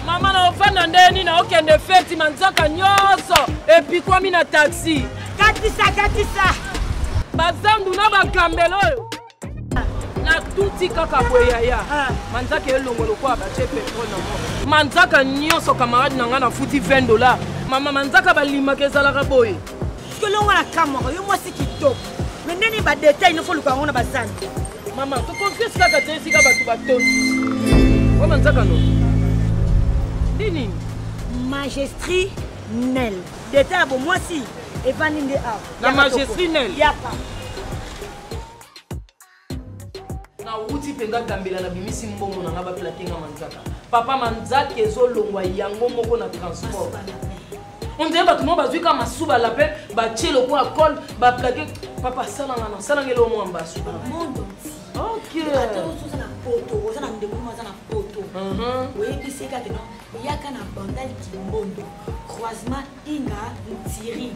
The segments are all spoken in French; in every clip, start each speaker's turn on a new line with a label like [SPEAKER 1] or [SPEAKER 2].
[SPEAKER 1] Maman na ofana ndeni na okende feti manzaka nyoso et puis kwa mina taxi katisa bazandu na bakambelo na tuti kaka boyaya manzaka elongolo kwa ba chepe kona manzaka nyoso camarade nanga na futi $20 mama manzaka balima kezala ka boy
[SPEAKER 2] kolonga na kamera yo mwasi kitoko mais ndeni ba détail il faut le kango na bazandu
[SPEAKER 1] mama to confesse kaka tesi ka batu batoni wa manzaka no Dini
[SPEAKER 2] Magistri Nel. D'état bon moi si et vaninde a.
[SPEAKER 1] La Magistri Nel.
[SPEAKER 2] Yapa.
[SPEAKER 1] Na uti penga gambela na bimisi mbongo na ngaba platinga manzaka. Papa manzaka ezolongwa yango moko na transport. On dirait que tout le monde va jouer masuba la paix, ba chelo kwa col, ba plaquer papa sala ngana, sala ngelo mo ambasu.
[SPEAKER 2] Monde.
[SPEAKER 1] OK.
[SPEAKER 2] Attends, ça na poto, ça na ndeko ça na poto. Oui, puis c'est que non, il y a qu'un bandal Kimbondo, croisement Inga Thierry,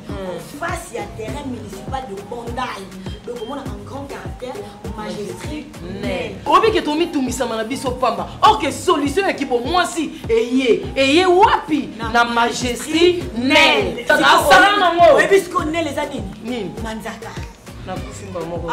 [SPEAKER 2] face à terrain municipal de Bandal. Donc on a un grand caractère, Magistri Nel.
[SPEAKER 1] Obi ke tomi tumisa mana biso pamba. OK, solution équipe moi si eye wapi na Magistri Nel. Ça sala nango.
[SPEAKER 2] Oui, puisqu'on est les années.
[SPEAKER 1] Ni
[SPEAKER 2] Manzaka.
[SPEAKER 1] Na kufimba moko.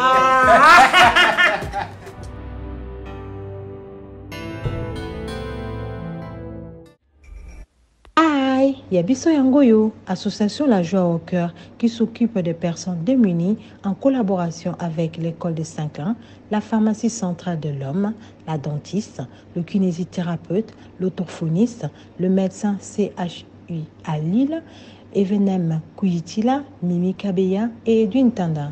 [SPEAKER 3] Yabiso Yangoyo, association La Joie au Cœur, qui s'occupe des personnes démunies en collaboration avec l'école des 5 ans, la pharmacie centrale de l'homme, la dentiste, le kinésithérapeute, l'orthophoniste, le médecin CHU à Lille, Evenem Kuyitila, Mimi Kabeya et Edwin Tanda.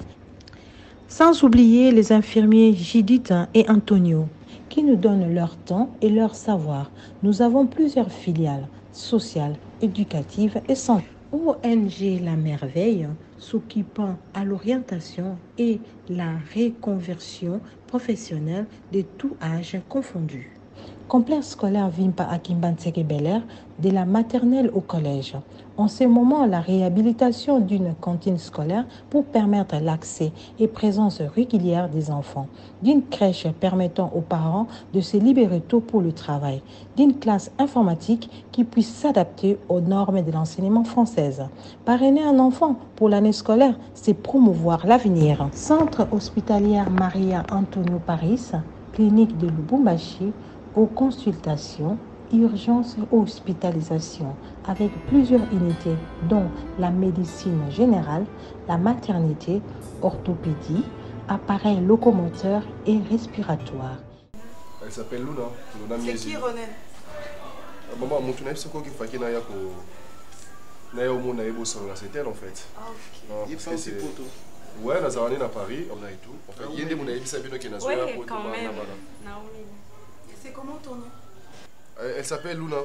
[SPEAKER 3] Sans oublier les infirmiers Judith et Antonio, qui nous donnent leur temps et leur savoir. Nous avons plusieurs filiales sociales, éducatives et santé. ONG La Merveille, s'occupant à l'orientation et la reconversion professionnelle de tout âge confondu. Complexe scolaire Vimpa à Kimbanseke Bel-Air, de la maternelle au collège. En ce moment, la réhabilitation d'une cantine scolaire pour permettre l'accès et présence régulière des enfants. D'une crèche permettant aux parents de se libérer tôt pour le travail. D'une classe informatique qui puisse s'adapter aux normes de l'enseignement française. Parrainer un enfant pour l'année scolaire, c'est promouvoir l'avenir. Centre hospitalier Maria Antonio Paris, clinique de Lubumbashi, aux consultations, urgences et hospitalisations avec plusieurs unités dont la médecine générale, la maternité, orthopédie, appareils locomoteurs et respiratoires.
[SPEAKER 4] Elle s'appelle Luna.
[SPEAKER 2] C'est qui René?
[SPEAKER 4] Maman, mon tournage, c'est quoi qui fait qu'il y a c'est elle en fait.
[SPEAKER 2] Ah,
[SPEAKER 4] Non,
[SPEAKER 2] ok.
[SPEAKER 4] parce que c'est... Ouais, Nazarane à Paris, on a et tout. En fait, il y a des gens qui savent qui sont
[SPEAKER 2] Oui, quand même. Naomi. C'est comment ton nom?
[SPEAKER 4] Elle s'appelle Luna.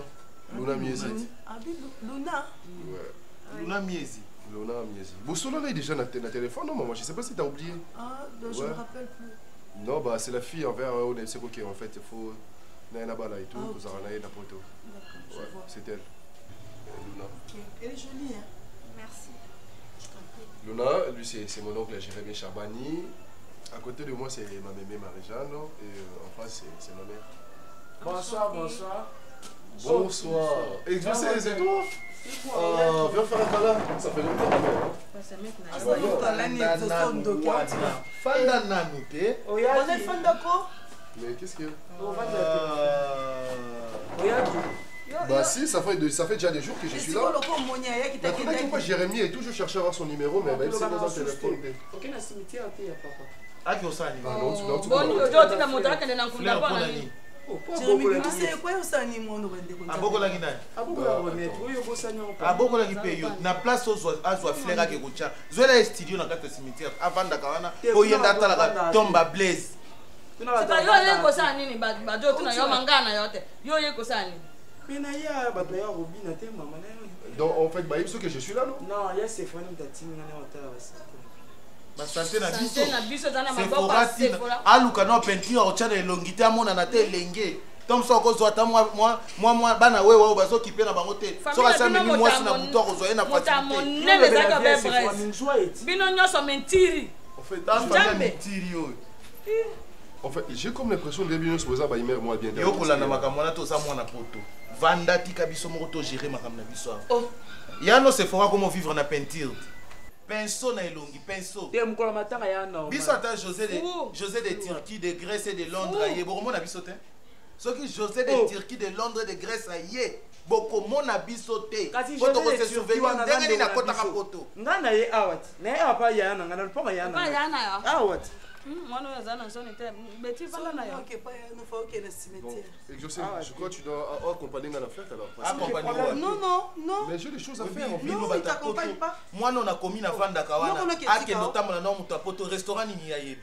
[SPEAKER 4] Luna Miezi.
[SPEAKER 2] Ah, Luna?
[SPEAKER 4] Ouais. Luna Miezi. Luna Miezi. Boussolo là est déjà dans téléphone, non maman? Je sais pas si t'as oublié.
[SPEAKER 2] Ah, je me rappelle plus.
[SPEAKER 4] Non, bah c'est la fille envers c'est ok en fait, il faut Naina Bala et tout, vous en avez la photo.
[SPEAKER 2] D'accord,
[SPEAKER 4] ouais, c'est elle. Luna.
[SPEAKER 2] Ok, elle est jolie, hein? Merci.
[SPEAKER 4] Luna, lui c'est mon oncle Jérémy Charbani. À côté de moi c'est ma mémé Marie-Jeanne et en face c'est ma mère.
[SPEAKER 5] Bonsoir, bonsoir.
[SPEAKER 4] Bonsoir. Et je sais, c'est toi? Viens faire un câlin. Ça fait longtemps quand même. Mais qu'est-ce qu'il y a? Bah si, ça fait déjà des jours que je suis là. Mais tout le temps, Jérémy et tout, je cherchais à avoir son numéro, mais il s'est dans un téléphone.
[SPEAKER 5] Ok, na cimetière, il y a papa.
[SPEAKER 4] Ah, qui osani? Non, tu
[SPEAKER 1] Bon, nous, tu as montré que nous
[SPEAKER 4] Fleur
[SPEAKER 1] pas
[SPEAKER 2] Jérémy, tu sais quoi osani moi nous
[SPEAKER 6] abokolaki nani abokolaki mpe yo na place azwa flair ake kotya zwela ye studio na kati ya cimetière avandaka wana oyenda atalaka tomba blaise
[SPEAKER 1] yo ye kosala nini bato tuna yo mangana yo te yo ye kosala nini
[SPEAKER 5] mais na ya bato ya robina te mama na yo
[SPEAKER 4] donc en fait bah il que je suis là non
[SPEAKER 5] non ya c'est fani mtatimi na otala
[SPEAKER 6] basante na
[SPEAKER 1] biso
[SPEAKER 6] Sephora aluka na peinture otya na elongi te amonana te elenge tomso okozwa ata mwa bana wewe oyo bazokipe na bango te soki asamemi mwasi na butu akozwa ye na
[SPEAKER 1] facimonene ezaka bebres bino nyonso mentiri
[SPEAKER 6] mentiri oyo
[SPEAKER 4] en fait j'ai comme l'impression de bien supposé ba imer moi bien
[SPEAKER 6] yokolanda makambo wana toza mwana poto vanda tika biso moko to gérer makambo na biso yano Sephora comment vivre na peinture pinceau na elongi pinceau biso ata José de Turquie de Grèce et de Londres aye bokomona biso te soki José de Turquie de Londres de Grèce aye bokomona biso te po tokose souvenir ndenge nini nakotaka poto
[SPEAKER 5] nga na ye awat na ye apa ya na nga na luponga ya na awat
[SPEAKER 1] mwana oyo aza na nsoni te beti vanda na yo
[SPEAKER 4] et je sais je crois que tu dois accompagner dans la fête
[SPEAKER 6] alors
[SPEAKER 2] non
[SPEAKER 4] mais j'ai des choses à faire
[SPEAKER 2] non il t'accompagne pas
[SPEAKER 6] mwana on a commis na vandaka wana ake notamona na mutu apoto restaurant nini ya yebi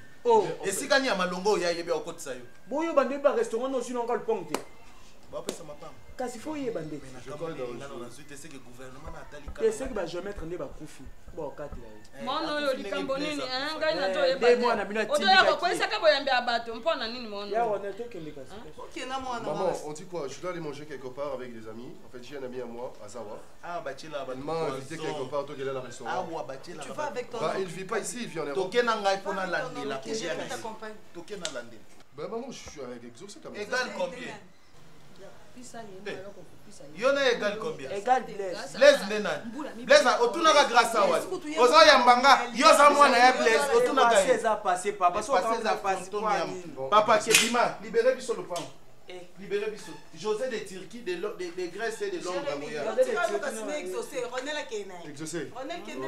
[SPEAKER 6] esika ni ya malongo ya yebi akotisa yo
[SPEAKER 5] boyo bande ba restaurant no sino nga luponga te
[SPEAKER 6] bapesa mapamba
[SPEAKER 5] kasi fo yeba nde
[SPEAKER 6] eseke gouvernement na atali
[SPEAKER 5] eseke bagéometre nde bakufi bokatela ye
[SPEAKER 1] mwana oyo likambo nini ngai na to yeba otoya kokwesaka boyambe ya bato mpona nini mwana
[SPEAKER 5] ya wana tokende kasi
[SPEAKER 4] maman on dit quoi je dois aller manger quelque part avec des amis en fait j'ai un ami à moi à Zawa
[SPEAKER 6] bachela
[SPEAKER 4] il m'a invité quelque part toi qu'elle est à la restaurant
[SPEAKER 2] tu vas avec toi
[SPEAKER 4] il vit pas ici il vit en Europe
[SPEAKER 6] tokena ngai pona landela tokena landela
[SPEAKER 4] bah maman je suis avec Exaucé quand même
[SPEAKER 6] égal combien yo na égal combien
[SPEAKER 5] égal
[SPEAKER 6] Blaise nde nani Blaise otunaka grâce a wali oza yambanga yo za mwana ya Blaise otunaka ye
[SPEAKER 5] eza passé papa so
[SPEAKER 6] eza passé papa Kebima libérez biso le pam libérez biso José de Turquie de Grèce et de Londres
[SPEAKER 4] Exaucé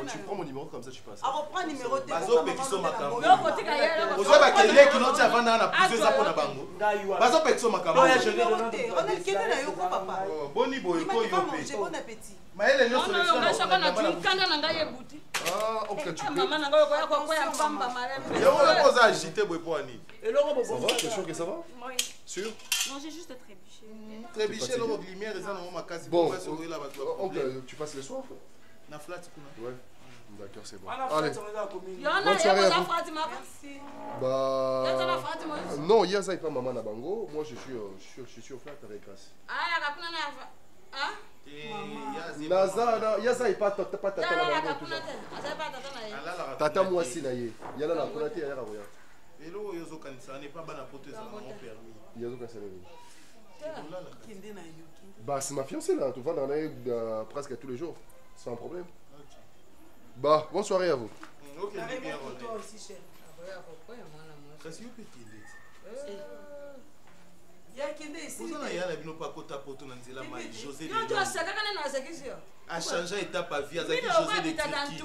[SPEAKER 4] tu prends mon numéro comme ça tu passes
[SPEAKER 2] reprends numéro de
[SPEAKER 6] bazopekiso makambo ozo bakeleki noti avanda na plusieurs eza mpona bango bazopekiso makambo boni boye ko yo pe mayele nyonso
[SPEAKER 1] kanda na ngai ebuti
[SPEAKER 4] ok tu
[SPEAKER 1] mama na ngai okoya kokoya pamba malembe
[SPEAKER 6] yango oza agité boye po ani
[SPEAKER 4] ça va tu es sûr que ça va sûr
[SPEAKER 7] non j'ai juste trébuché
[SPEAKER 6] trébuché loko lumière eza nango makasi
[SPEAKER 4] bon oncle tu passes le soir
[SPEAKER 6] na flat kuna
[SPEAKER 4] ouais d'accord c'est bon
[SPEAKER 5] allez
[SPEAKER 1] bonne soirée à vous
[SPEAKER 4] bah non yaza pas maman na bango moi je suis au flat avec grâce
[SPEAKER 1] kakuna na hein
[SPEAKER 4] Naza yaza ipa tata tata mwasi na ye yala na konate ya raboya
[SPEAKER 6] elo yozo kanisa n'est pas bana poto ça mon permis
[SPEAKER 4] yozo kanisa bah c'est ma fiancée là tu vas dans la presque tous les jours sans problème bah bonne soirée à vous
[SPEAKER 6] OK bien
[SPEAKER 2] toi aussi cher
[SPEAKER 6] kasi yo petit
[SPEAKER 2] ya kende
[SPEAKER 6] Vous en avez un ami pas côté poto dans Nzela Mai José.
[SPEAKER 1] Non, tu as ça quand on a ça qui c'est.
[SPEAKER 6] A changé étape à vie avec José de Turquie.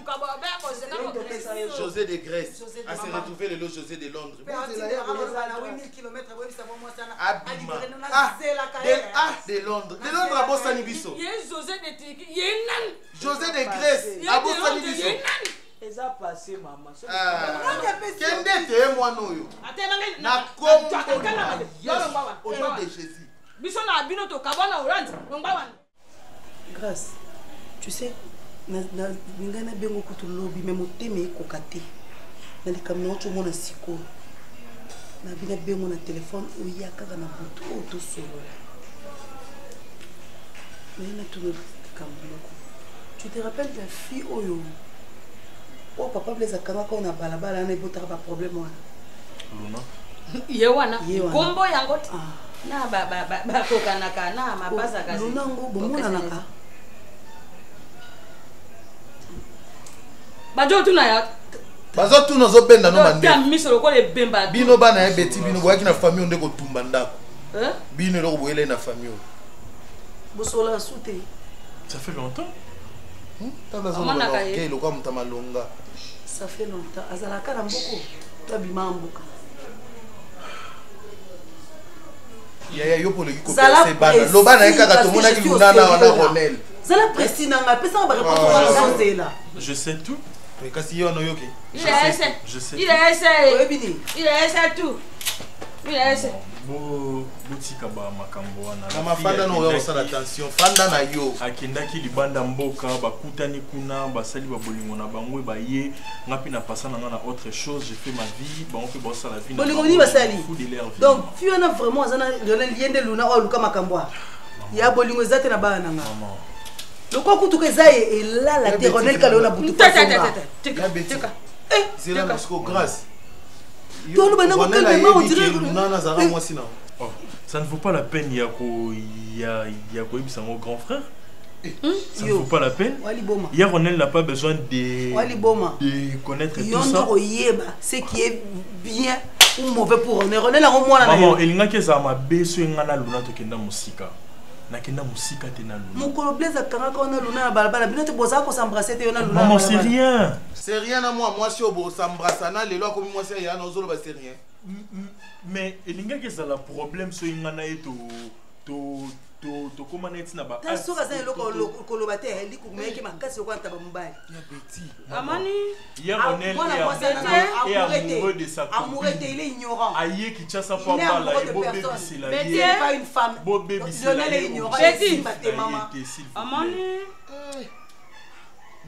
[SPEAKER 6] José de Grèce. A se retrouver le lot José de Londres. De Londres. De Londres à Bossani Bisso.
[SPEAKER 1] Il y a José de Turquie. Il y a Nan.
[SPEAKER 6] José de Grèce à Bossani Bisso.
[SPEAKER 5] Et ça passé maman.
[SPEAKER 6] Kende te moi noyo. Na kombo au nom de Jésus.
[SPEAKER 1] Biso na bino to kabana orange.
[SPEAKER 2] Grâce. Tu sais, ningana bengo kutulobi mais moteme kokate. Na likamno to mona siko. Na bina bengo na téléphone oyaka na butu auto solo. Mais na tout kambloko. Tu te rappelles de la fille Oyo? Oh papa blaza kanga ko na balabala na ibota ba problème wana.
[SPEAKER 6] Luna.
[SPEAKER 1] Yewana. Kombo yango. Na ba kokana kana mapasa kasi.
[SPEAKER 2] Luna ngo bomona naka.
[SPEAKER 1] Bajo tuna ya.
[SPEAKER 6] Bazo tuna zo benda no mande.
[SPEAKER 1] Ta misolo ko le bemba.
[SPEAKER 6] Bino bana ya beti bino boyaki na famille onde ko tumba ndako. Bino lo boyele na famille.
[SPEAKER 2] Bosola soute.
[SPEAKER 5] Ça fait longtemps.
[SPEAKER 2] Ça fait longtemps. Azalaka na mboko. Tabima mboka.
[SPEAKER 6] Ya yo pour le qui copier bana. Loba na kaka to mona ki luna na wana Ronel.
[SPEAKER 2] Zala président nga pesa ba réponse ba nzela.
[SPEAKER 5] Je sais tout.
[SPEAKER 6] Mais kasi yo no yoki.
[SPEAKER 1] Je sais. Il a essayé. Il a essayé tout. Il a essayé.
[SPEAKER 5] Botika ba makambo wana.
[SPEAKER 6] Na mafanda no yo sala attention. Fanda na yo.
[SPEAKER 5] Akendaki libanda mboka bakutani kuna basali ba bolingo na bango ba ye ngapi na pasana na autre chose, j'ai fait ma vie, ba on fait bossa la vie.
[SPEAKER 2] Bolingo ni basali. Donc, tu en as vraiment azana liende luna o luka makambo. Ya bolingo zate na bana nga. Le quoi kutu ke zaye et là la terronel kalo na butu.
[SPEAKER 6] Teka. C'est là parce que grâce.
[SPEAKER 5] Ça ne vaut pas la peine, Yako mon grand frère. Ça ne vaut pas la peine. Hier, Ronel n'a pas besoin de connaître tout ça.
[SPEAKER 2] Ce qui est bien ou mauvais pour Ronel. Ronel a au moins la
[SPEAKER 5] maman, il n'a que ça m'a baissé ngana luna to kenda musika. Na kenda musika te na luna.
[SPEAKER 2] Mon colobleza kanga ko na luna na balabala bino te boza ko s'embrasser te na luna.
[SPEAKER 5] Maman, c'est rien.
[SPEAKER 6] C'est rien à moi. Moi, si on s'embrasse, les lois comme moi, c'est rien. C'est rien.
[SPEAKER 5] Mais il y a un problème sur l'ingana et to comment est-ce na ba.
[SPEAKER 2] Ta soka za loko kolobate heli ku meke makasi ko ntaba mubali.
[SPEAKER 6] Ya Betty.
[SPEAKER 1] Amani.
[SPEAKER 5] Hier Ronel est amoureux de sa copine.
[SPEAKER 2] Amoureux, il est ignorant.
[SPEAKER 5] Aïe qui tient sa femme là et beau bébé c'est la.
[SPEAKER 2] Betty n'est pas une femme.
[SPEAKER 5] Beau bébé c'est la.
[SPEAKER 2] Lionel est ignorant.
[SPEAKER 1] Betty,
[SPEAKER 2] maman.
[SPEAKER 1] Amani.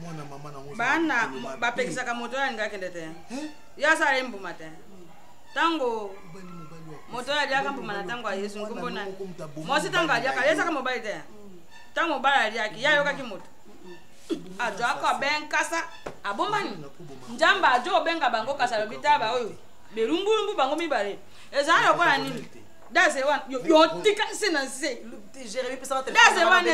[SPEAKER 6] Mwana mama na
[SPEAKER 1] bana bapekisaka moto ya ngakende te ya sala mbuma te tango moto ya diaka mbuma na tango ya Yesu ngombo nani mosi tango ya diaka yesa ka mobile te tango mobile ya diaki ya yoka ki moto ajo aka ben kasa abomani njamba ajo benga bango kasa lobita ba oyo berumbulumbu bango mibale eza yo kwa nini that's the one yo tika senanse
[SPEAKER 2] Jérémy peut s'en
[SPEAKER 1] that's the one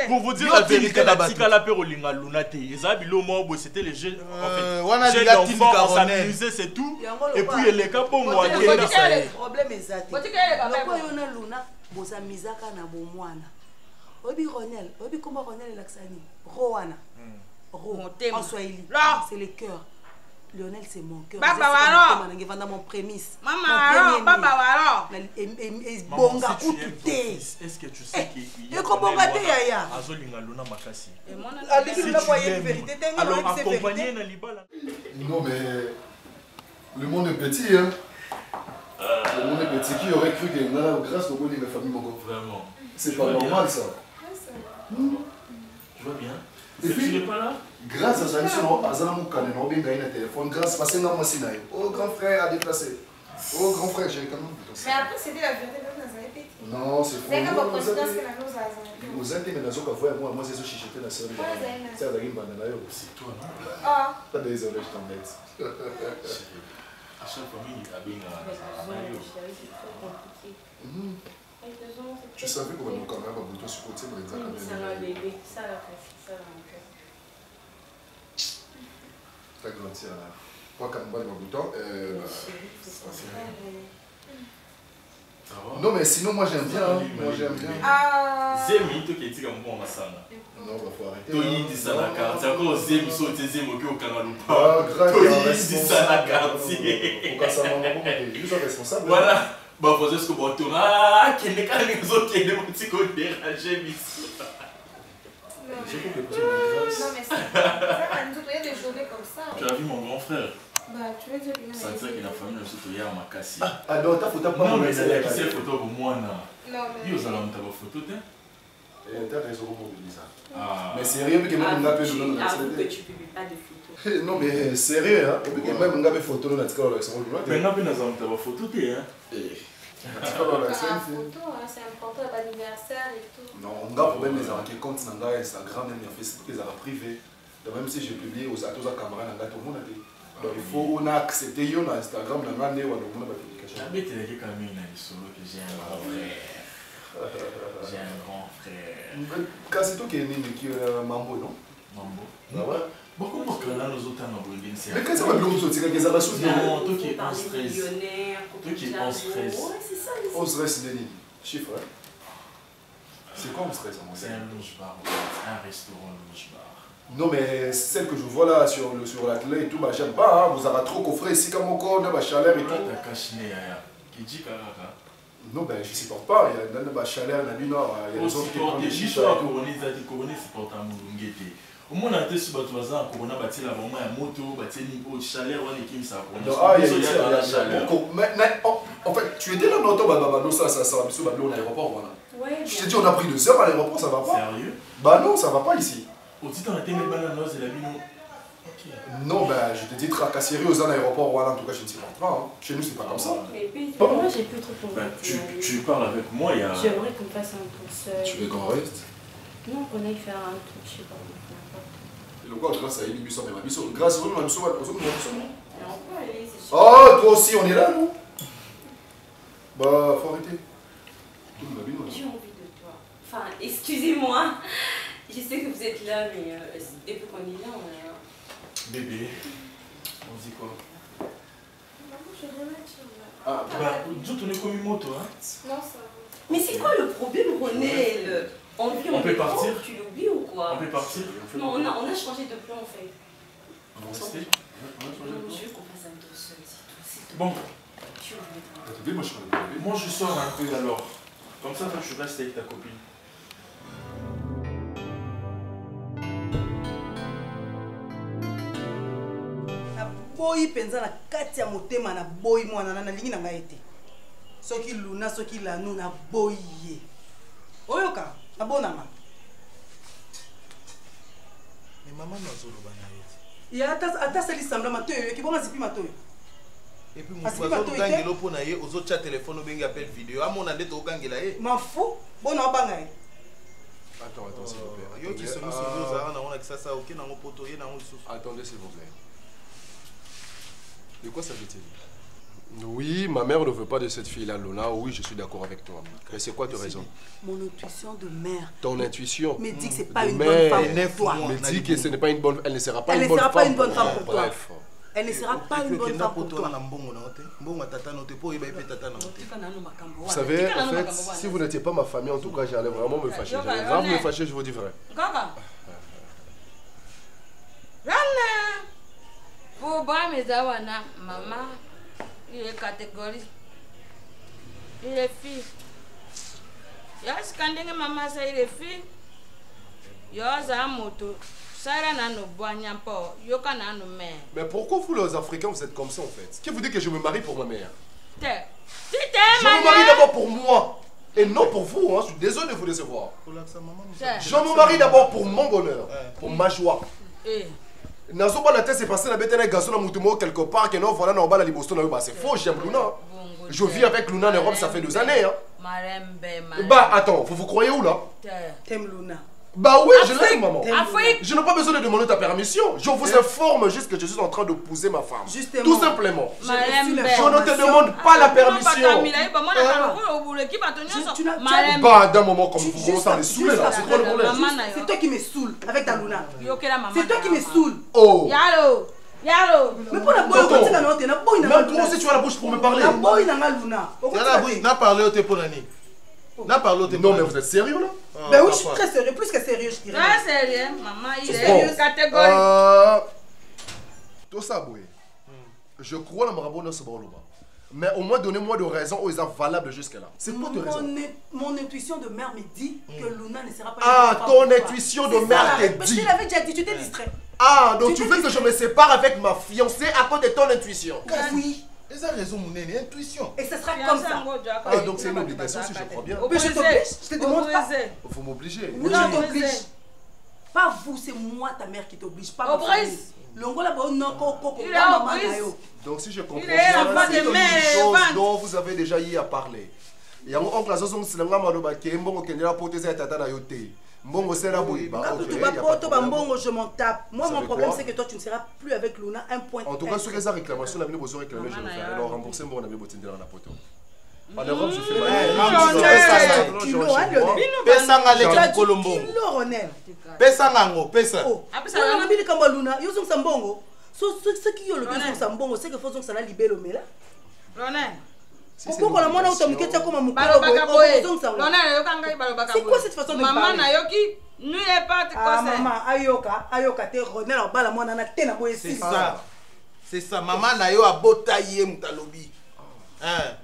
[SPEAKER 5] pour vous dire la vérité, la tika la perolinga lunate. Ezabi lomo c'était les jeux d'enfants, on s'amusait c'est tout. Et puis les capons moi
[SPEAKER 2] le problème est ça. Pourquoi yo na luna boza mizaka na bomwana. Obi Ronel, obi comment Ronel est l'axani. Rowana. En Swahili. C'est le cœur. Lionel, c'est mon cœur.
[SPEAKER 1] Papa Waro.
[SPEAKER 2] C'est mon prémisse.
[SPEAKER 1] Maman Waro. Papa Waro.
[SPEAKER 2] Bonga ou tout est.
[SPEAKER 5] Est-ce que tu sais qu'il y a
[SPEAKER 2] bonga te yaya.
[SPEAKER 5] Azolinga luna makasi.
[SPEAKER 2] Alors
[SPEAKER 5] accompagner na libala.
[SPEAKER 4] Non mais le monde est petit hein. Le monde est petit. Qui aurait cru que là grâce au bonheur de famille Mogo.
[SPEAKER 5] Vraiment.
[SPEAKER 4] C'est pas normal ça.
[SPEAKER 5] Tu vois bien.
[SPEAKER 4] Et puis,
[SPEAKER 5] tu n'es pas là?
[SPEAKER 4] Grâce à ça, nous avons un téléphone. Grâce à ça, nous avons un oh, grand frère a déplacé. Oh, grand frère, j'ai quand même déplacé.
[SPEAKER 7] Mais après, c'était la vérité, nous avons pété.
[SPEAKER 4] Non, c'est faux.
[SPEAKER 7] C'est comme la présidence que nous avons.
[SPEAKER 4] Vous êtes mais moi, c'est ce chichoté la sœur. C'est toi, non?
[SPEAKER 7] Ah.
[SPEAKER 4] Pas désolé, je t'embête.
[SPEAKER 5] À chaque famille, il y a bien.
[SPEAKER 4] Tu savais comment nous caméras va bouton sur côté pour
[SPEAKER 1] ça va bébé, ça va ça va mon cœur.
[SPEAKER 4] T'as grandi là. Pas comme moi le bouton. Non mais sinon moi j'aime bien. Moi j'aime bien.
[SPEAKER 5] Zemi to qui est comme bon masana.
[SPEAKER 4] Non bah faut arrêter.
[SPEAKER 5] Toi il dit ça la carte. C'est encore Zemi sauter Zemi au Canada.
[SPEAKER 4] Ah grave.
[SPEAKER 5] Toi il dit ça la carte.
[SPEAKER 4] Faut qu'à ça maman beaucoup plus responsable.
[SPEAKER 5] Voilà. Bah faut juste que bon tourne. Ah qui n'est pas les autres qui est mon petit côté dérangé ici.
[SPEAKER 7] Non mais ça, il y a des journées comme ça.
[SPEAKER 5] Tu as vu mon grand frère?
[SPEAKER 7] Bah tu veux dire que
[SPEAKER 5] Ça veut dire que la famille est surtout hier à Makassi.
[SPEAKER 4] Ah non t'as photo pas.
[SPEAKER 5] Non mais c'est la photo pour moi là.
[SPEAKER 7] Non mais.
[SPEAKER 5] Il y a une photo t'es.
[SPEAKER 4] T'as raison pour dire ça.
[SPEAKER 5] Ah.
[SPEAKER 4] Mais sérieux que même on a fait nous
[SPEAKER 1] Avoue que tu publies pas de photos.
[SPEAKER 4] Non mais sérieux hein. Et puis même on a fait photo dans la ticole avec son
[SPEAKER 5] Mais non mais dans une photo t'es hein.
[SPEAKER 7] Photo, c'est important l'anniversaire et tout.
[SPEAKER 4] Non, on a problème les arrêtés compte sur Instagram, même Facebook, les arrêts privés. Même si j'ai publié aux atos à caméra, tout le monde a dit. Donc il faut on a accepté sur Instagram, on a des publications.
[SPEAKER 5] Mais tu as quand même une solo que j'ai un grand frère. J'ai un grand frère.
[SPEAKER 4] C'est toi qui est Mambo, non?
[SPEAKER 5] Mambo.
[SPEAKER 4] Ah ouais?
[SPEAKER 5] Beaucoup de gens là, nous autres, on a organisé.
[SPEAKER 4] Mais quand ça va bien vous sortir, qu'est-ce que ça va sortir?
[SPEAKER 5] Non, toi qui es 11-13. Toi qui es 11-13.
[SPEAKER 1] Ouais, c'est ça.
[SPEAKER 4] 11-13, Denis. Chiffre, hein? C'est quoi 11-13 en
[SPEAKER 5] C'est un lounge bar, un restaurant lounge bar.
[SPEAKER 4] Non, mais celle que je vois là sur la télé et tout, bah j'aime pas, hein. Vous avez trop coffré ici comme encore, de ma chaleur et tout.
[SPEAKER 5] T'as caché, qui dit Karaka?
[SPEAKER 4] Non, ben je supporte pas, il y a de la chaleur, il y a du nord, il y a des autres qui prennent des chiffres.
[SPEAKER 5] Coroné supporte un moulungete. Au moins, on a été sur le toit, Corona bâti là, vraiment un moto, bâti niveau chaleur, on est qui ça.
[SPEAKER 4] Ah, il y a la chaleur. En fait, tu étais là dans ton bababano, ça va sur l'aéroport, voilà.
[SPEAKER 1] Ouais.
[SPEAKER 4] Je t'ai dit, on a pris 2 heures à l'aéroport, ça va pas.
[SPEAKER 5] Sérieux?
[SPEAKER 4] Bah non, ça va pas ici.
[SPEAKER 5] Au titre, on a été mis bananos et la mine.
[SPEAKER 4] Non, ben je te dis tracasserie aux aéroports, voilà, en tout cas, je ne supporte pas. Hein. Chez nous, c'est pas comme ça.
[SPEAKER 1] Mais moi, j'ai plus trop ton
[SPEAKER 5] tu parles avec moi, il y a.
[SPEAKER 1] J'aimerais qu'on fasse un concert.
[SPEAKER 4] Tu veux qu'on reste?
[SPEAKER 1] Non, qu'on aille faire un truc, je sais pas.
[SPEAKER 4] Et le quoi, grâce à Eli Bisson, mais ma Bisson, grâce à nous, on a Bisson, non?
[SPEAKER 1] On peut aller, c'est sûr.
[SPEAKER 4] Oh, toi aussi, on est là, non? Bah, faut arrêter.
[SPEAKER 1] J'ai envie de toi. Enfin, excusez-moi. Je sais que vous êtes là, mais depuis qu'on est là, on est là.
[SPEAKER 5] Bébé, on dit quoi?
[SPEAKER 7] Maman, je vais mettre là.
[SPEAKER 5] Ah, bah, tu es comme une moto, hein?
[SPEAKER 7] Non, ça va.
[SPEAKER 1] Mais c'est quoi le problème, René? On
[SPEAKER 5] peut partir?
[SPEAKER 1] Tu l'oublies ou quoi?
[SPEAKER 5] On peut partir?
[SPEAKER 1] Non, on a changé de plan en fait.
[SPEAKER 5] On va rester?
[SPEAKER 1] Je veux qu'on fasse un tour seul, c'est tout.
[SPEAKER 5] Bon.
[SPEAKER 4] Moi,
[SPEAKER 5] je sors un peu alors. Comme ça, toi, tu restes avec ta copine.
[SPEAKER 8] boyi penza na kati ya motema na boyi mwana na lingi na ngai te soki luna soki lanu na boyi ye oyoka na bonama
[SPEAKER 6] mais maman nazoloba na ye
[SPEAKER 8] ya ata sali sambla matoyo ki bonga zipi matoyo
[SPEAKER 6] et puis mon frère ozokangela mpo na ye ozotya telefone obengi appel vidéo amona nde tokokangela ye
[SPEAKER 8] mafu bona obanga ye.
[SPEAKER 4] Attends, s'il vous plaît.
[SPEAKER 6] Attendez, s'il vous plaît.
[SPEAKER 4] De quoi s'agit-il? Oui, ma mère ne veut pas de cette fille-là, Lona. Oui, je suis d'accord avec toi. Mais c'est quoi ta raison?
[SPEAKER 8] Mon intuition de mère.
[SPEAKER 4] Ton intuition?
[SPEAKER 8] Me dit que ce n'est pas une bonne femme pour toi.
[SPEAKER 4] Me dit que ce n'est pas une bonne... Elle ne sera pas une bonne femme pour toi. Bref.
[SPEAKER 8] Elle ne sera pas une bonne femme pour toi.
[SPEAKER 4] Vous savez, en fait, si vous n'étiez pas ma famille, en tout cas, j'allais vraiment me fâcher. J'allais vraiment me fâcher, je vous dis vrai.
[SPEAKER 9] Pour moi, mes awana, maman, il est catégorie. Il est fille. Il y a ce qu'on dit que maman, ça il est fille. Il y a un moto.
[SPEAKER 4] Mais pourquoi vous, les Africains, vous êtes comme ça en fait? Qui vous dit que je me marie pour ma mère?
[SPEAKER 9] Je
[SPEAKER 4] me marie d'abord pour moi et non pour vous. Hein. Je suis désolé de vous décevoir. Je me marie d'abord pour mon bonheur, pour ma joie. Nazo pas la tête c'est passé la bête avec garçon dans Moutumo quelque part que non voilà non bas la libosto na c'est faux, j'aime Luna. Je vis avec Luna en Europe ça fait 2 années hein. Bah attends, vous croyez où là?
[SPEAKER 8] T'aimes Luna.
[SPEAKER 4] Bah oui, je l'aime, maman.
[SPEAKER 9] Afrique.
[SPEAKER 4] Je n'ai pas besoin de demander ta permission. Je vous informe juste que je suis en train de pousser ma femme.
[SPEAKER 8] Justement.
[SPEAKER 4] Tout simplement.
[SPEAKER 8] Je
[SPEAKER 4] ne te demande pas la permission. Bah, d'un moment comme vous commencez à me saouler là, c'est quoi le problème?
[SPEAKER 8] C'est toi qui me saoule avec ta Luna. C'est toi qui me saoule.
[SPEAKER 4] Oh.
[SPEAKER 9] Yalo.
[SPEAKER 8] Mais pour la boy,
[SPEAKER 4] même toi aussi tu as la bouche pour me parler.
[SPEAKER 8] La boy n'a pas Luna.
[SPEAKER 6] N'a parlé au téponani. N'a parlé au téponani.
[SPEAKER 4] Non, mais vous êtes sérieux là?
[SPEAKER 8] Ben oui, je suis très sérieux, plus que sérieux, je dirais.
[SPEAKER 9] Très sérieux, maman, il est sérieux catégorie.
[SPEAKER 4] Tout ça, oui. Je crois dans ma rabonne ce boloba. Mais au moins, donnez-moi de raisons où ils sont valables jusque-là. C'est quoi de raison?
[SPEAKER 8] Mon intuition de mère me dit que Luna ne sera pas...
[SPEAKER 4] Ah, ton intuition de mère te dit.
[SPEAKER 8] Je l'avais déjà dit, tu t'es distrait.
[SPEAKER 4] Ah, donc tu veux que je me sépare avec ma fiancée à cause de ton intuition?
[SPEAKER 8] Oui.
[SPEAKER 6] Et ça raison, mon aîné, intuition.
[SPEAKER 8] Et ça sera comme ça.
[SPEAKER 4] Ah, donc c'est une obligation si je crois bien.
[SPEAKER 8] Mais je t'oblige, je te demande pas.
[SPEAKER 4] Vous m'obligez.
[SPEAKER 8] Oui, je t'oblige. Pas vous, c'est moi ta mère qui t'oblige. Pas ma famille.
[SPEAKER 4] Donc si je comprends bien, c'est une chose dont vous avez déjà eu à parler. Et en oncle, la chose c'est nga maloba kembo kendela poteza tata na yote. Mbongo sera boui.
[SPEAKER 8] Je m'en tape. Moi, mon problème, c'est que toi, tu ne seras plus avec Luna. Un point.
[SPEAKER 4] En tout cas, sur les réclamations, la besoin réclamer, je vais faire. Alors, rembourser, on a besoin de la poto. En Europe, je fais
[SPEAKER 8] c'est quoi cette façon de parler? Maman, ayoka te Ronel en bas la moi nana te na boye.
[SPEAKER 6] C'est ça. C'est ça. Maman na yo a botaye mutalobi.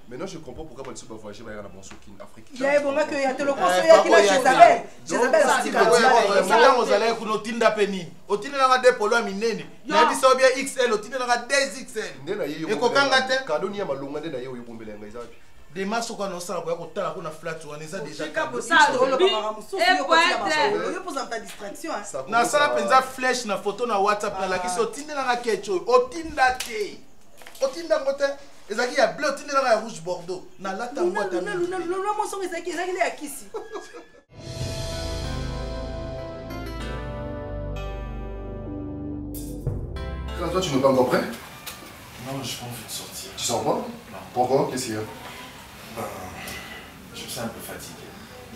[SPEAKER 4] Maintenant je comprends pourquoi pas va voyager dans la Bonsoukine Afrique.
[SPEAKER 8] Il y a bon que ya te le conseil ya kila Jezabel. Jezabel a dit
[SPEAKER 6] que vous allez kuno tinda peni. Otinda na de polo minene. Na biso bien XL, otinda na 2XL. Et kokanga te
[SPEAKER 4] kadoni ya malonga nde na yo yobombela nga ezaki.
[SPEAKER 6] Des masses qu'on a ça pour kotala ko na flat on est déjà na sala penza flèche na photo na WhatsApp na la ki otinda na kecho otinda te. Otinda ngote ezaki ya bleu otinda na rouge bordeaux na lata ngota na
[SPEAKER 8] Luna mon son ezaki ya kisi.
[SPEAKER 4] Toi tu n'es pas encore prêt?
[SPEAKER 5] Non, je pas envie de sortir.
[SPEAKER 4] Tu sors pas?
[SPEAKER 5] Non.
[SPEAKER 4] Pourquoi? Qu'est-ce qu'il y a?
[SPEAKER 5] Je me sens un peu fatigué.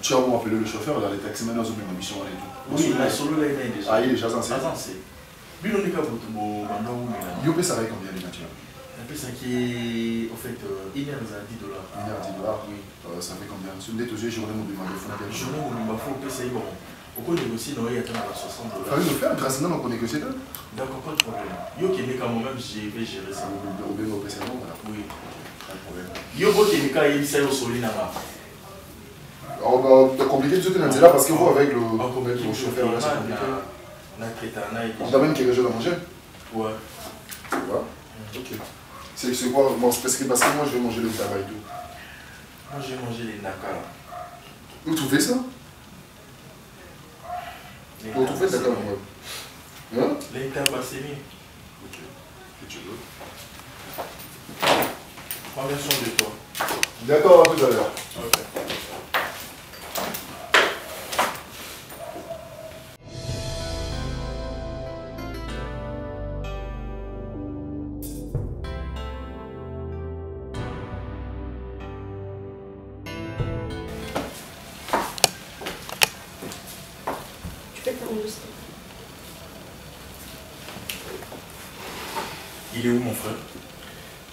[SPEAKER 4] Tu as appelé le chauffeur, là, les taxis maintenant ont une mission et tout.
[SPEAKER 5] Oui, la solo là, il est déjà.
[SPEAKER 4] Ah, il est déjà censé.
[SPEAKER 5] Lui, on est qu'à vous,
[SPEAKER 4] il peut s'arrêter combien les nature?
[SPEAKER 5] Un peu ça qui est, au fait, il est à $10.
[SPEAKER 4] Il est à $10? Oui. Ça fait combien? Si vous êtes aux yeux, journée mobile,
[SPEAKER 5] journée mobile, il faut que ça y va. On peut négocier, non, il y a $60.
[SPEAKER 4] Fallait le faire, grâce à nous, on peut négocier là.
[SPEAKER 5] D'accord, pas de problème. Yo qui est quand même, je vais gérer ça.
[SPEAKER 4] Au bien, au PCN, voilà.
[SPEAKER 5] Oui. Pas de problème. Yo qui est quand il s'est au solide là-bas.
[SPEAKER 4] C'est compliqué de se tenir là parce que vous, avec le chauffeur, là, c'est compliqué. On t'amène quelque chose à manger?
[SPEAKER 5] Ouais.
[SPEAKER 4] Tu vois? Ok. C'est quoi? Bon, parce que moi, je vais manger le tabac et tout.
[SPEAKER 5] Moi, je vais manger les naka.
[SPEAKER 4] Vous trouvez ça? Vous trouvez ça comme moi? Hein?
[SPEAKER 5] Les tabac, c'est mieux.
[SPEAKER 4] Ok. Que tu veux?
[SPEAKER 5] Prends bien soin de toi.
[SPEAKER 4] D'accord, à tout à l'heure.
[SPEAKER 5] Ok. Il est où mon frère?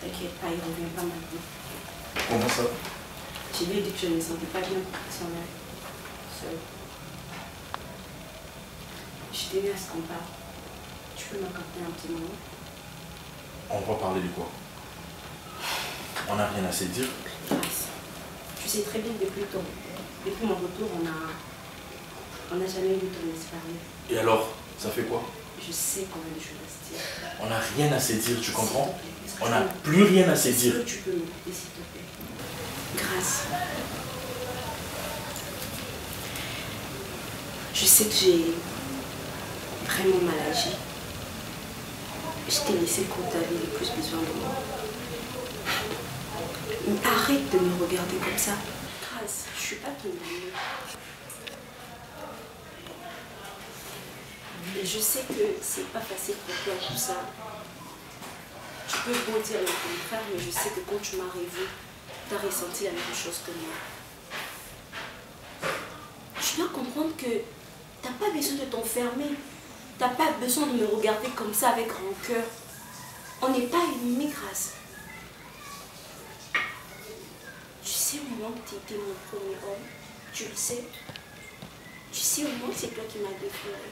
[SPEAKER 10] T'inquiète pas, il revient pas maintenant.
[SPEAKER 5] Comment ça?
[SPEAKER 10] Je lui ai dit que je ne me sentais pas bien pour qu'il s'en aille seul. Je tenais à ce qu'on parle. Tu peux m'accorder un petit moment?
[SPEAKER 5] On va parler de quoi? On n'a rien à se dire.
[SPEAKER 10] Grâce. Tu sais très bien que depuis mon retour, on n'a jamais eu ton laisser parler.
[SPEAKER 5] Et alors, ça fait quoi?
[SPEAKER 10] Je sais qu'on a des choses à se dire.
[SPEAKER 5] On n'a rien à se dire, tu comprends? On n'a plus rien à se dire.
[SPEAKER 10] Est-ce que tu peux m'écouter, s'il te plaît? Grâce. Je sais que j'ai vraiment mal agi. Je t'ai laissé quand tu avais le plus besoin de moi. Mais arrête de me regarder comme ça. Grâce, je suis pas ton amie. je sais que c'est pas facile pour toi tout ça. Tu peux beau dire le contraire, mais je sais que quand tu m'as revu, tu as ressenti la même chose que moi. Tu dois comprendre que tu n'as pas besoin de t'enfermer. Tu n'as pas besoin de me regarder comme ça avec rancœur. On n'est pas ennemis, Grâce. Tu sais au moins que tu étais mon premier homme. Tu le sais. Tu sais au moins que c'est toi qui m'as défloré.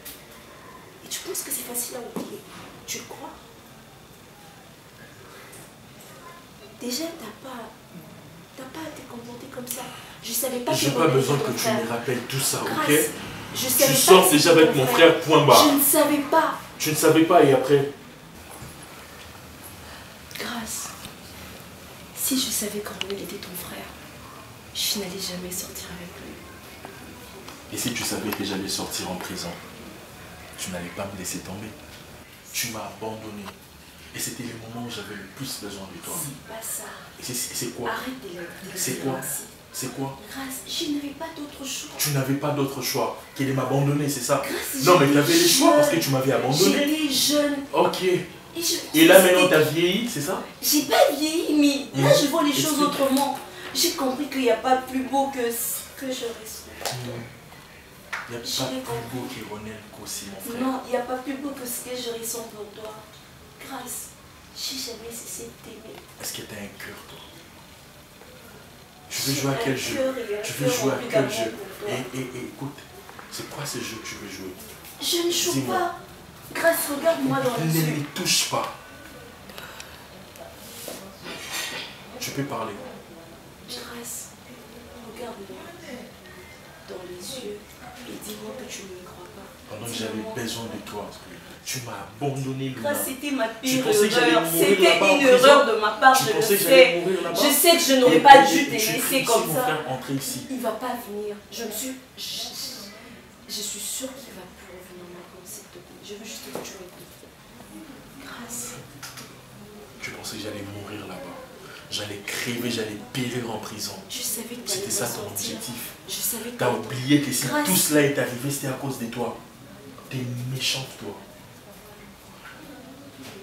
[SPEAKER 10] Et tu penses que c'est facile à oublier. Tu le crois? Déjà, t'as pas à te comporter comme ça. Je savais pas que...
[SPEAKER 5] J'ai pas besoin que tu me rappelles tout ça,
[SPEAKER 10] Grâce,
[SPEAKER 5] ok?
[SPEAKER 10] Je savais
[SPEAKER 5] tu sors déjà avec mon frère, point barre.
[SPEAKER 10] Je ne savais pas.
[SPEAKER 5] Tu ne savais pas et après?
[SPEAKER 10] Grâce, si je savais qu'Orwell était ton frère, je n'allais jamais sortir avec lui.
[SPEAKER 5] Et si tu savais que j'allais sortir en prison, tu n'allais pas me laisser tomber. Tu m'as abandonné. Et c'était le moment où j'avais le plus besoin de toi.
[SPEAKER 10] C'est pas ça.
[SPEAKER 5] C'est quoi?
[SPEAKER 10] Arrête de le
[SPEAKER 5] C'est quoi? C'est quoi?
[SPEAKER 10] Grâce, je n'avais pas d'autre choix.
[SPEAKER 5] Tu n'avais pas d'autre choix qu'elle de m'abandonner, c'est ça?
[SPEAKER 10] Grâce,
[SPEAKER 5] non, mais tu avais les choix parce que tu m'avais abandonné.
[SPEAKER 10] J'étais jeune.
[SPEAKER 5] Ok. Et là maintenant tu as vieilli, c'est ça?
[SPEAKER 10] J'ai pas vieilli, mais là je vois les choses autrement. J'ai compris qu'il n'y a pas plus beau que ce que je ressens.
[SPEAKER 5] Il n'y a pas plus beau qu'Ironel qu'aussi, mon frère.
[SPEAKER 10] Non, il n'y a pas plus beau que ce que je ressens pour toi. Grâce, j'ai jamais cessé de t'aimer.
[SPEAKER 5] Est-ce que tu as un cœur, toi? Tu veux jouer à quel jeu? Tu veux jouer à quel jeu? Et écoute, c'est quoi ce jeu que tu veux jouer?
[SPEAKER 10] Je ne joue pas. Grâce, regarde-moi dans les yeux.
[SPEAKER 5] Ne les touche pas. Tu peux parler.
[SPEAKER 10] Grâce, regarde-moi dans les yeux et dis-moi que tu ne me crois pas.
[SPEAKER 5] Pendant que j'avais besoin de toi, tu m'as abandonné, Luna.
[SPEAKER 10] Grâce, c'était ma pire erreur. C'était une erreur de ma part, je le sais. Je sais que je n'aurais pas dû te laisser comme ça. Il ne va pas venir. Je suis sûre qu'il va plus revenir maintenant, s'il te plaît. Je veux juste que tu m'écoutes. Grâce.
[SPEAKER 5] Tu pensais que j'allais mourir là-bas. J'allais crever, j'allais périr en prison.
[SPEAKER 10] Je savais que
[SPEAKER 5] c'était ça ton objectif.
[SPEAKER 10] Je savais que...
[SPEAKER 5] T'as oublié que si tout cela est arrivé, c'était à cause de toi. T'es méchante, toi.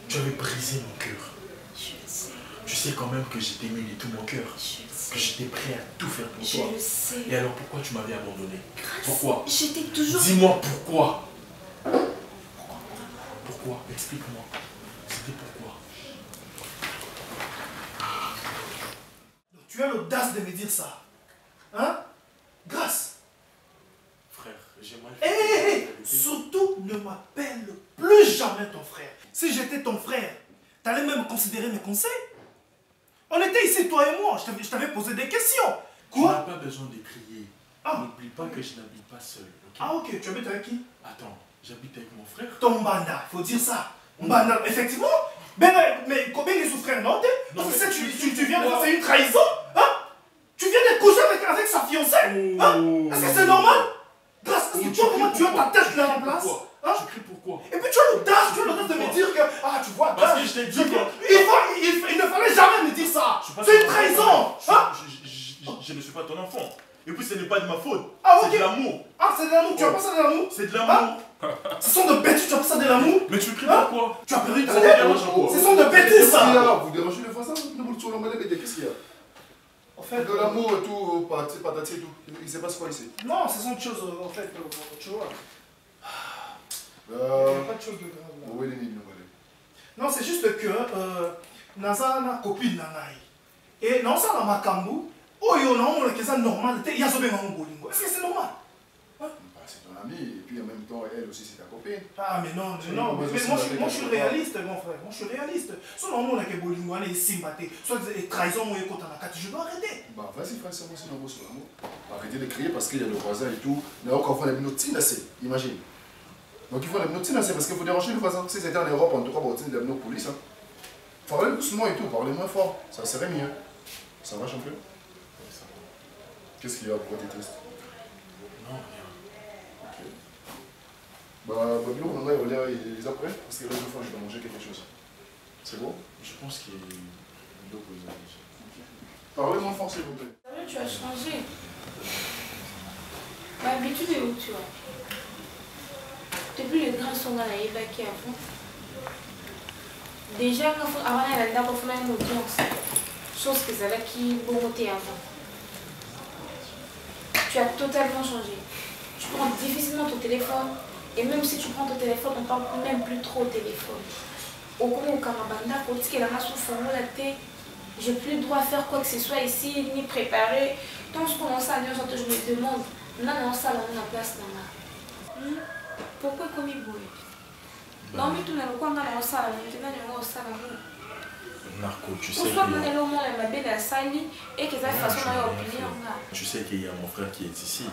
[SPEAKER 5] Tu avais brisé mon cœur.
[SPEAKER 10] Je le sais.
[SPEAKER 5] Tu sais quand même que je t'aimais de tout mon cœur. Que j'étais prêt à tout faire pour toi.
[SPEAKER 10] Je le sais.
[SPEAKER 5] Et alors pourquoi tu m'avais abandonné?
[SPEAKER 10] Grâce,
[SPEAKER 5] pourquoi?
[SPEAKER 10] J'étais toujours...
[SPEAKER 5] Dis-moi pourquoi. Pourquoi? Explique-moi. C'était pourquoi?
[SPEAKER 11] Tu as l'audace de me dire ça. Hein? Grâce.
[SPEAKER 5] Frère, j'aimerais...
[SPEAKER 11] Hé, surtout ne m'appelle plus jamais ton frère. Si j'étais ton frère, t'allais même considérer mes conseils. On était ici, toi et moi. Je t'avais posé des questions.
[SPEAKER 5] Quoi? Tu n'as pas besoin de crier. N'oublie pas que je n'habite pas seul. Okay?
[SPEAKER 11] Ah ok, tu habites avec qui?
[SPEAKER 5] Attends, j'habite avec mon frère.
[SPEAKER 11] Ton Mbanda, faut dire ça. Mbanda, effectivement. Mais combien de frères non? Parce que tu viens de faire une trahison. Hein? Tu viens de coucher avec sa fiancée. Hein? Est-ce que c'est normal? Grâce, est-ce que tu vois comment tu as ta tête là en place?
[SPEAKER 5] Hein? Je crie pourquoi?
[SPEAKER 11] Et puis tu as l'audace de me dire que... Ah, tu vois,
[SPEAKER 5] parce que je t'ai dit que...
[SPEAKER 11] Il ne fallait jamais me dire ça. C'est une trahison. Hein?
[SPEAKER 5] Je ne suis pas ton enfant. Et puis ce n'est pas de ma faute.
[SPEAKER 11] Ah, ok.
[SPEAKER 5] C'est de l'amour.
[SPEAKER 11] Ah, c'est de l'amour. Tu appelles ça de l'amour?
[SPEAKER 5] C'est de l'amour.
[SPEAKER 11] Ce sont de bêtises, tu appelles ça de l'amour?
[SPEAKER 5] Mais tu cries pourquoi?
[SPEAKER 11] Tu as perdu ta tête. Ce sont de bêtises, ça.
[SPEAKER 4] Vous dérangez les voisins? Qu'est-ce qu'il y a? En fait, de l'amour et tout, patati et tout. Il se passe quoi ici?
[SPEAKER 11] Non, ce sont des choses, en fait, tu vois. Il n'y a pas de choses de grave là. Non, c'est juste que naza na copine nanai. Et non, ça na makambu. Oh, yo, non, on est normal. Il y a zobe ngango bolingo. Est-ce que c'est normal?
[SPEAKER 4] C'est ton ami, et puis en même temps, elle aussi, c'est ta copine.
[SPEAKER 11] Ah, mais non, non. Mais moi, je suis réaliste, mon frère. Moi, je suis réaliste. Soit non, on a que bolingo, on est simbaté. Soit trahison, moi, écoute, je dois arrêter.
[SPEAKER 4] Bah, vas-y, frère, c'est moi, c'est l'amour sur l'amour. Arrêtez de crier parce qu'il y a le voisin et tout. Mais encore, on va les minutes, imagine. Donc il faut les minutes, parce qu'il faut déranger le voisin. Si c'était en Europe, en tout cas, on va les police. Parlez doucement et tout, parlez moins fort. Ça serait mieux. Ça va, champion? Qu'est-ce qu'il y a? Pourquoi tu es triste?
[SPEAKER 5] Non, rien.
[SPEAKER 4] Ok. Bah, Babylon, on en a, il les a prêts parce que là, 2 fois, je dois manger quelque chose. C'est bon?
[SPEAKER 5] Je pense qu'il y a deux causes.
[SPEAKER 4] Parlez moins fort, s'il vous plaît.
[SPEAKER 7] Tu as changé. Ma habitude est où, tu vois? T'es plus le grand
[SPEAKER 10] nyonso nga nayebaki avant. Déjà, avant elle a fait une audience, chose que ça qui bonne avant. Tu as totalement changé. Tu prends difficilement ton téléphone et même si tu prends ton téléphone, on parle même plus trop au téléphone. Au moment où Kamabanda, pour dire qu'elle a sous fond la tête, j'ai plus le droit à faire quoi que ce soit ici, ni préparer. Tant que je commence à dire, je me demande, non, ça, là, on a place là. Pourquoi comme il bouille? Non, mais tout le monde, on a ça, maintenant, on a ça.
[SPEAKER 5] Narco, tu sais tu sais qu'il y a mon frère qui est ici.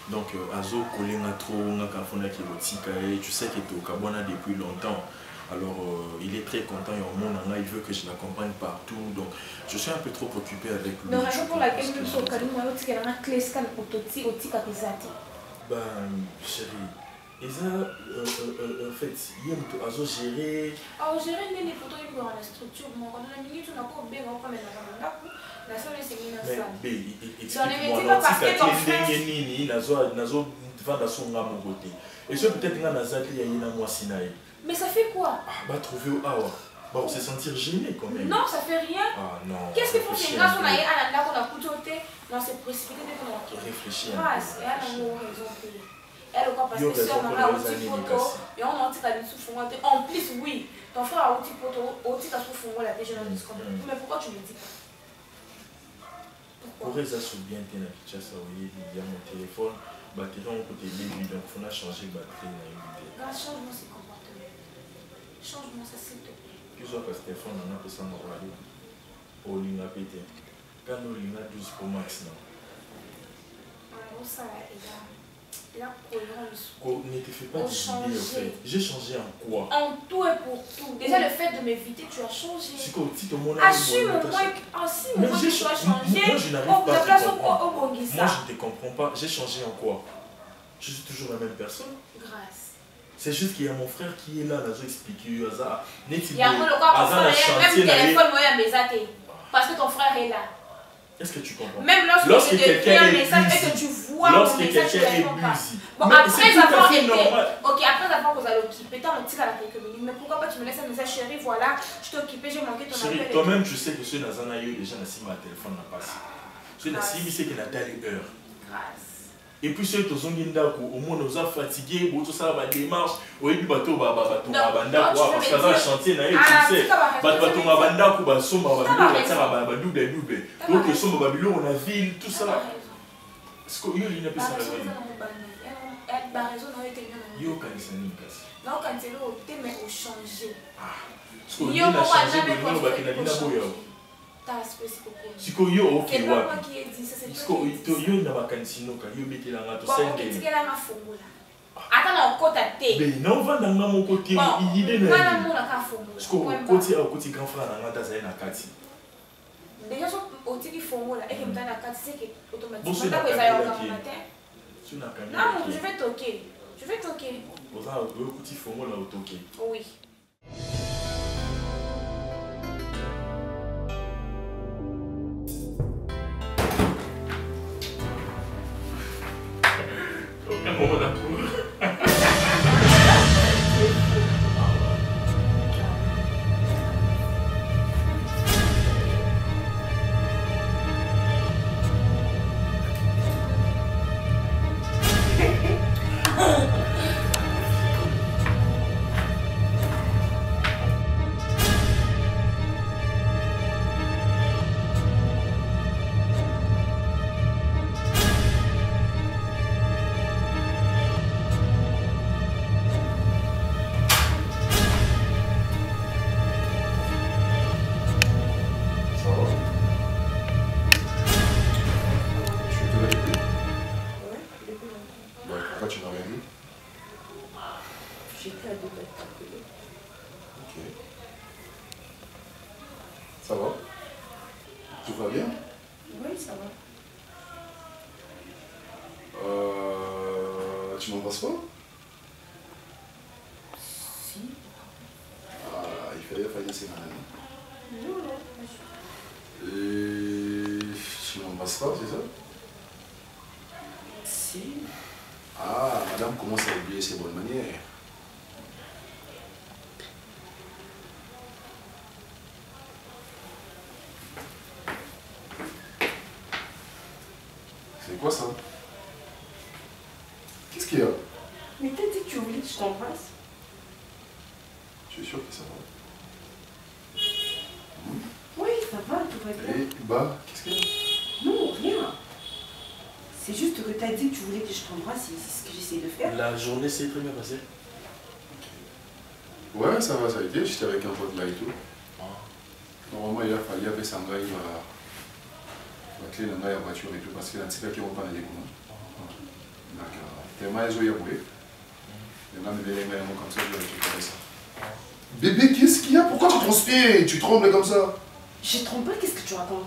[SPEAKER 5] Donc, Azo, Kolinga Tro, Nakafona qui est tu sais qu'il est au Kabona depuis longtemps. Alors, il est très content et au monde, il veut que je l'accompagne partout. Donc, je suis un peu trop occupé avec lui.
[SPEAKER 10] La raison pour laquelle nous sommes
[SPEAKER 5] ben, chérie, en fait, il y a un géré.
[SPEAKER 10] Ah, gérer les photos dans la structure. Mon la minute, on a pas bien comme la salle c'est une salle.
[SPEAKER 5] Mais explique-moi, parce que ton frère et ce peut-être dans la salle il y a une mois sinaï.
[SPEAKER 10] Mais ça fait quoi?
[SPEAKER 5] Bah trouver au awa. Bah on se sentir gêné quand même.
[SPEAKER 10] Non, ça fait rien.
[SPEAKER 5] Ah non.
[SPEAKER 10] Qu'est-ce qu'il faut faire grâce on a à la on a couchoté dans cette précipité de comment
[SPEAKER 5] réfléchir.
[SPEAKER 10] Grâce, et elle a raison. Elle a parce que si on a un petit photo et on a un petit cadeau sous fond. En plus, oui, ton frère a un petit photo, un petit cadeau sous fond, la déjà dans le discours. Mais pourquoi tu me dis pas?
[SPEAKER 5] Pourquoi ça se bien bien la picture ça oui, il y a mon téléphone, batterie on côté lui donc il faut changer batterie na une.
[SPEAKER 10] Change-moi ses comportements. Change-moi ça s'il te plaît.
[SPEAKER 5] Tu vois que Stéphane on a peu ça dans radio. Au lina pété. Quand on lina 12 Pro Max non.
[SPEAKER 10] Ouais, ça là
[SPEAKER 5] ne te fais pas d'idée en fait. J'ai changé en quoi?
[SPEAKER 10] En tout et pour tout. Déjà le fait de m'éviter, tu as changé.
[SPEAKER 5] Assume
[SPEAKER 10] au moins que tu as changé.
[SPEAKER 5] Moi je n'arrive pas à te comprendre.
[SPEAKER 10] Moi
[SPEAKER 5] je ne te comprends pas. J'ai changé en quoi? Je suis toujours la même personne.
[SPEAKER 10] Grâce.
[SPEAKER 5] C'est juste qu'il y a mon frère qui est là, là, je explique. Il
[SPEAKER 10] y a mon chantier, même téléphone, moi, il y a mes parce que ton frère est là.
[SPEAKER 5] Est-ce que tu comprends?
[SPEAKER 10] Même lorsque tu écris un message et que tu vois mon message, tu ne réponds pas. Bon, après avoir été, ok, après avoir posé l'occupé, tu as motivé à quelques minutes, mais pourquoi pas tu me laisses un message, chérie, voilà, je t'ai occupé, j'ai manqué ton appel.
[SPEAKER 5] Toi-même, tu sais que ce Nazana eu déjà si ma téléphone n'a passé. Ce Nassim, c'est qu'il a telle heure.
[SPEAKER 10] Grâce.
[SPEAKER 5] Et puis ceux qui sont au moins nous a fatigués, tout ça va démarche, au début bateau banda quoi parce que ça chantier na tu sais bateau banda ko ba somba ba ça ba double donc le somba babilo on a ville tout ça là est-ce que il n'a pas ça
[SPEAKER 10] elle ba raison non était
[SPEAKER 5] yo kanisani kasi
[SPEAKER 10] non quand c'est le thème au changer
[SPEAKER 5] parce que il a changé de nom ba kina dina boya siko yo ok wapi siko yo na bakanisino ka yo betela nga to sende
[SPEAKER 10] ata na okota te
[SPEAKER 5] mais non vanda nga mon côté idée na
[SPEAKER 10] na mona ka fongola
[SPEAKER 5] siko côté grand frère na nga ta na kati
[SPEAKER 10] déjà so otiki fongola et que mtana kati c'est que automatiquement ta ko ça yo na non je vais toquer
[SPEAKER 5] pour ça au petit fongola au toquer
[SPEAKER 10] oui.
[SPEAKER 4] Ça va? Tout va bien?
[SPEAKER 10] Oui, ça va.
[SPEAKER 4] Tu m'embrasses pas?
[SPEAKER 10] Si.
[SPEAKER 4] Ah, il fallait faire ces malades.
[SPEAKER 10] Non, non.
[SPEAKER 4] Et tu m'embrasses pas, c'est ça?
[SPEAKER 10] Si.
[SPEAKER 4] Ah, madame commence à oublier ses bonnes manières.
[SPEAKER 2] Mais t'as dit que tu voulais que je t'embrasse.
[SPEAKER 4] Tu es sûr que ça va?
[SPEAKER 2] Oui, ça va, tout va bien.
[SPEAKER 4] Et bah, qu'est-ce qu'il y a?
[SPEAKER 2] Non, rien. C'est juste que t'as dit que tu voulais que je t'embrasse et c'est ce que j'essaie de faire.
[SPEAKER 5] La journée s'est très bien passée.
[SPEAKER 4] Ouais, ça va, ça a été. J'étais avec un pote là et tout. Normalement, il a fallu appeler Sandra, il va clé dans la voiture et tout parce qu'il a un petit peu qui reprend les goûts. Donc, tellement ils ont y avoué. Maintenant, il y a un mot comme ça, je vais ça. Bébé, qu'est-ce qu'il y a? Pourquoi tu transpires? Tu trembles comme ça?
[SPEAKER 2] Je tremble pas, qu'est-ce que tu racontes?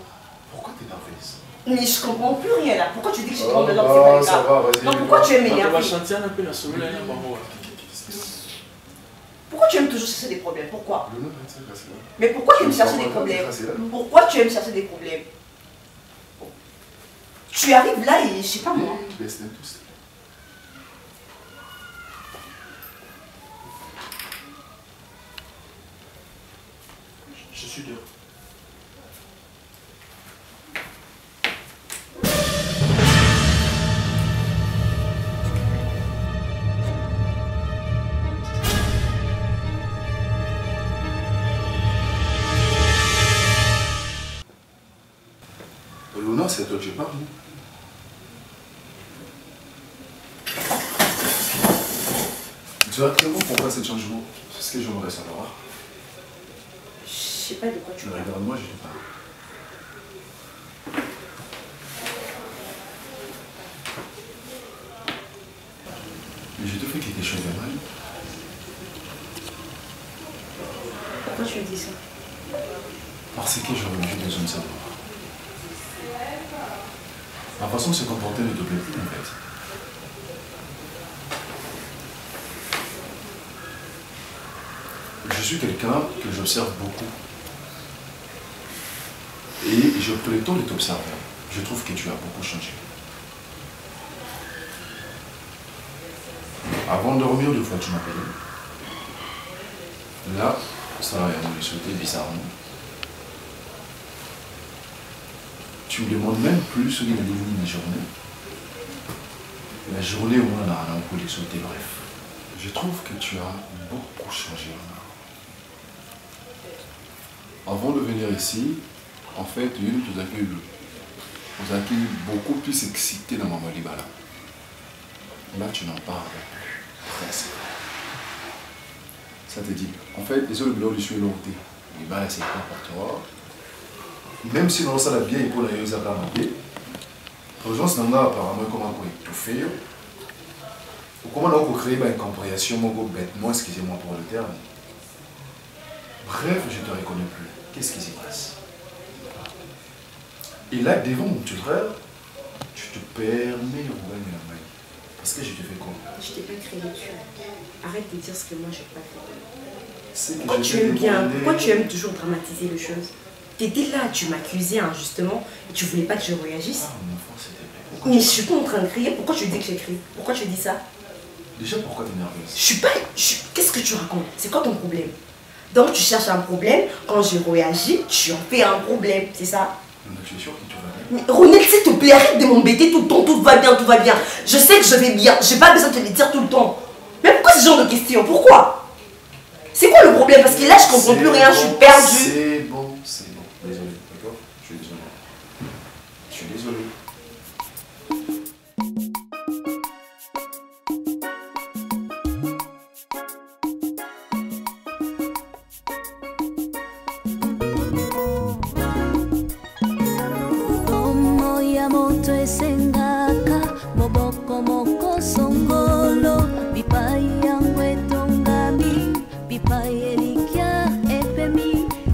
[SPEAKER 4] Pourquoi t'es nerveuse?
[SPEAKER 2] Mais je comprends plus rien là. Pourquoi tu dis que je tremble dans c'est pas grave? Non, pourquoi tu aimes m'énerver?
[SPEAKER 5] On va chanter un peu la soirée là, maman.
[SPEAKER 2] Pourquoi tu aimes toujours chercher des problèmes? Pourquoi? Mais pourquoi tu aimes chercher des problèmes? Pourquoi tu aimes chercher des problèmes? Tu arrives là et je sais pas moi.
[SPEAKER 5] Je suis dehors.
[SPEAKER 4] Luna, c'est à toi que je parle. Tu vas clairement pourquoi ce changement? C'est ce que j'aimerais savoir.
[SPEAKER 2] Je sais pas de quoi tu parles.
[SPEAKER 4] Regarde-moi, je te parle. Mais je te fais quelque chose de mal.
[SPEAKER 2] Pourquoi tu dis ça?
[SPEAKER 4] Parce que j'aurais juste besoin de savoir. La façon de se comporter ne te plaît plus en fait. Je suis quelqu'un que j'observe beaucoup. Et je prends le temps de t'observer. Je trouve que tu as beaucoup changé. Avant de dormir, deux fois tu m'appelais. Là, ça va me sauter bizarrement. Tu me demandes même plus ce qu'il a devenu ma journée. La journée où on a un coup de sauter, bref. Je trouve que tu as beaucoup changé. Avant de venir ici, en fait, nous accueillis beaucoup plus excités dans Maman Libala. Là, tu n'en parles plus, presque. Ça te dit. En fait, les autres je suis l'orté. Libala, c'est quoi pour toi? Même si dans ça la bien et pour la yeux à ramper, les gens sont apparemment comment étouffer. Comment on peut créer une compréhension, bêtement, excusez-moi pour le terme. Bref, je ne te reconnais plus. Qu'est-ce qui s'y passe? Et là, devant mon petit frère, tu te permets de rouler la main. Parce que je te fais quoi? Je t'ai pas crié dessus. Arrête de dire ce que moi je n'ai pas fait. Pourquoi tu aimes bien? Pourquoi tu aimes toujours dramatiser les choses? Tu étais là, tu m'accusais injustement et tu voulais pas que je réagisse. Ah, mon enfant, c'était vrai. Mais je suis pas en train de crier. Pourquoi tu dis que j'écris? Pourquoi tu dis ça? Déjà, pourquoi tu es nerveuse? Je suis pas... Qu'est-ce que tu racontes? C'est quoi ton problème? Donc tu cherches un problème, quand je réagis, tu en fais un problème, c'est ça? Tu es sûr que tout va bien? Mais Ronald, s'il te plaît, arrête de m'embêter tout le temps, tout va bien, tout va bien. Je sais que je vais bien, j'ai pas besoin de te le dire tout le temps. Mais pourquoi ce genre de questions? Pourquoi? C'est quoi le problème? Parce que là, je comprends plus rien, je suis perdue. C'est bon, c'est bon. Désolé, d'accord? Je suis désolé. Je suis désolé.
[SPEAKER 12] Pipai elikia epemi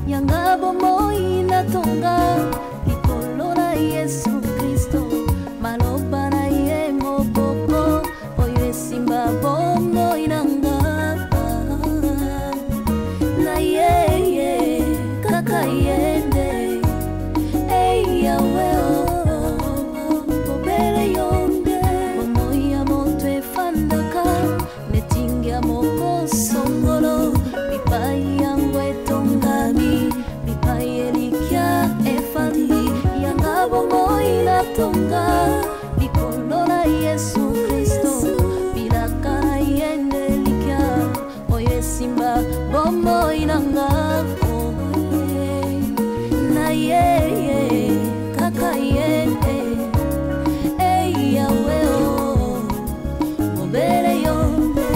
[SPEAKER 12] yanga bomo inanga na ye kaka ye yawe o mobere yonde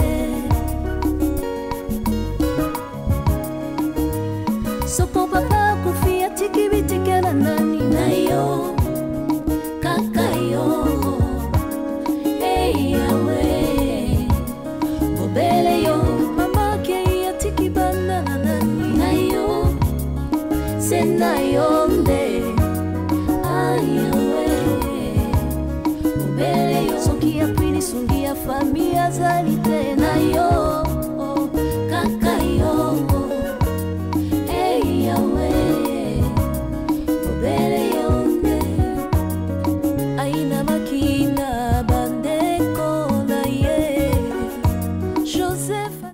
[SPEAKER 12] soko papa kufia tiki bitikela nani na yo kaka yo